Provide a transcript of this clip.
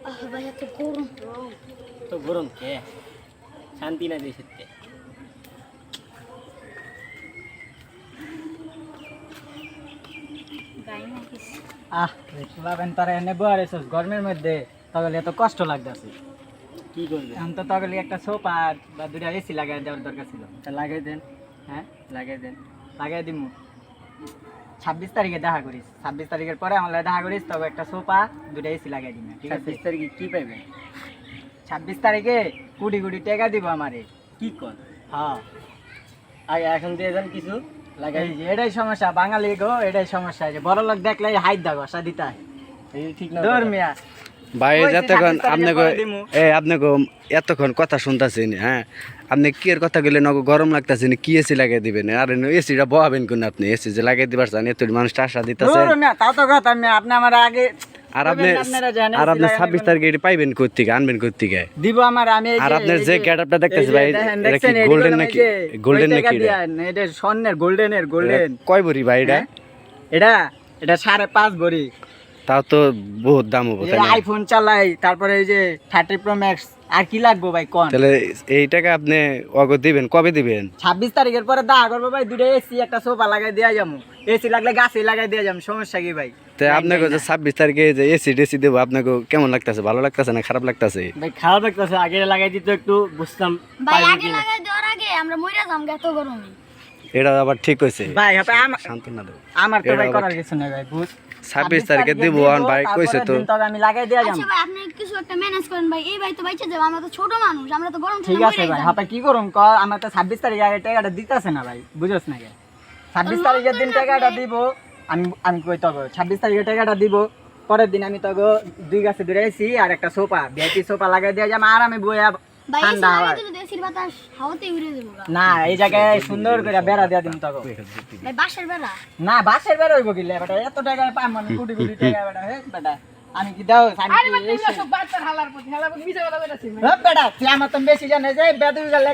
ভাই এত গরম তো গরম কে শান্তি না দেশের গায়ে না কিছু দেখলাম তারা এনে বয়ারেছিস গরমের মধ্যে তগলে এত কষ্ট লাগতেছে কি করবে এখন তো তগলে একটা সোফা বা দুটা এসি লাগাই দেওয়ার দরকার ছিল তা লাগাই দেন হ্যাঁ লাগাই দেন লাগাই দিমু 26 তারিখে দেখা করিস 26 তারিখের পরে আমার দেখা করিস তবে একটা সোফা দুটা এসি লাগাই দিম ঠিক আছে 26 তারিখে কি পাইবেন 26 তারিখে কোটি কোটি টাকা দিব আমারে কি কর হ্যাঁ আগে এখন দিয়ে দেন কিছু লাগাই এই যে এটাই সমস্যা বাঙালি গো এটাই সমস্যা যে বড় লোক দেখলে হাইট দাও বসা দিতা এই ঠিক না দূর মিয়া ভাই ওই যে যতক্ষণ 26 তারিখে আপনাকে পরে দিমু। আপনাকে এতক্ষণ কথা শুনতেছেন হ্যাঁ আপনি কি এর কথা গেলে নগো গরম লাগতেছে কি এসি লাগাই দিবেন আর এসিটা বহাবেন কোন আপনি এসি যে লাগাই দিবার চান এত মানুষটা আশা দিতেছে দূর মিয়া তাও তো কথা মিয়া আপনি আমার আগে আর আপনি বলবেন আপনারা জানেন আর আপনি AC লাগাই 26 তারিখে এটা পাইবেন কোত্থেকে আনবেন কোত্থেকে দিব আমার আমি এই আর যে- আপনার এই যে গেটআপটা দেখতেছি ভাই এটা কি গোল্ডেন নাকি গোল্ডেন নাকি এটা স্বর্ণের গোল্ডেনের গোল্ডেন কয় ভরি ভাই এটা এটা এটা 5.5 ভরি তাও তো বহুত দাম হবে তাই না? আইফোন চালাই তারপরে এই যে 30 প্রো ম্যাক্স আর কি লাগবে ভাই কোন তাহলে এই টাকা আপনি অগো দিবেন কবে দিবেন 26 তারিখের পরে দেখা করবো ভাই দুটো এসি একটা সোফা লাগাই দেয়া যাবো এসি লাগলে গাছে লাগাই দেয়া যাবো সমস্যা কি ভাই তো আপনাকে যে 26 তারিখে যে এসি ডেসি দেবো আপনাকে কেমন লাগতেছে ভালো লাগতেছে না খারাপ লাগতেছে ভাই খারাপ লাগতেছে আগে লাগাই দিত একটু বুঝতাম ভাই পাইবো আগে কিনা। লাগাই দেওয়ার আগে আমরা মইরা যাম এত গরমে এটা আবার ঠিক হয়েছে ভাই আপনি সান্ত্বনা দেবো আমার তো এটা ভাই আবার করার কিছু নেই ভাই বুঝ 26 তারিখে দিব আর ভাই কইছে তো তবে আমি লাগাই দেয়া যাবো আচ্ছা ভাই আপনি কিছু একটা ম্যানেজ করেন ভাই এই ভাই তো বাইচে যাবে আমরা তো ছোট মানুষ আমরা তো গরম ঠিক আছে ভাই আপনি কি করুন ক আমার তো 26 তারিখে আগে টাকাটা দিতেছে না ভাই বুঝছ না কে 26 তারিখের দিন টাকাটা দিব আমি আমি কই তবে 26 তারিখে টাকাটা দিব পরের দিন আমি তবে দুই গাছে ধরেছি আর একটা সোফা ভিআইপি সোফা লাগাই দেয়া যাম আর আমি বইয়া ভাই এসি ঠান্ডা লাগাই হয় দিলে দেশির বাতাস হাওয়াতে উড়ে যাবে গা। না এই জায়গায় সুন্দর করে বেড়া দেয়া দিন তবে ভাই বাঁশের বেড়া না বাসের বেড়া হইব কিলে বেটা এত টাকা পাম মানে কোটি কোটি টাকা বেটা হে বেটা আমি কি দাও আমি কি এই সব বাচ্চার হালার প্রতি মিছে কথা কইতাছি বেটা তুই আমার তো বেশি জানে যে বেদুই গেলে